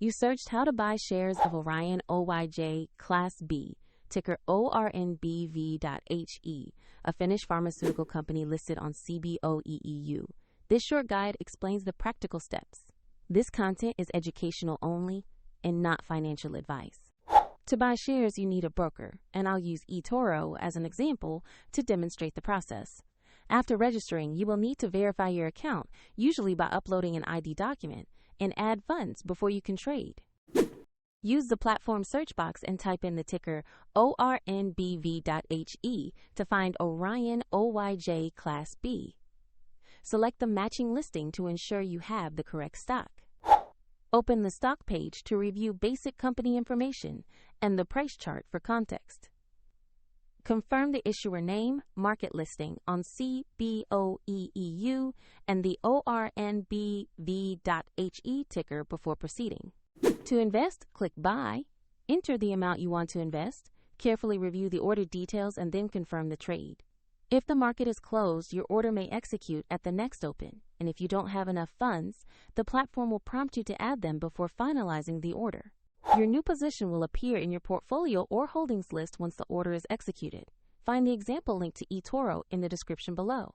You searched how to buy shares of Orion Oyj Class B, ticker ORNBV.HE, a Finnish pharmaceutical company listed on CBOE EU. This short guide explains the practical steps. This content is educational only and not financial advice. To buy shares, you need a broker, and I'll use eToro as an example to demonstrate the process. After registering, you will need to verify your account, usually by uploading an ID document, and add funds before you can trade. Use the platform search box and type in the ticker ORNBV.HE to find Orion Oyj Class B. Select the matching listing to ensure you have the correct stock. Open the stock page to review basic company information and the price chart for context. Confirm the issuer name, market listing on CBOE EU, and the ORNBV.HE ticker before proceeding. To invest, click Buy, enter the amount you want to invest, carefully review the order details, and then confirm the trade. If the market is closed, your order may execute at the next open, and if you don't have enough funds, the platform will prompt you to add them before finalizing the order. Your new position will appear in your portfolio or holdings list once the order is executed. Find the example link to eToro in the description below.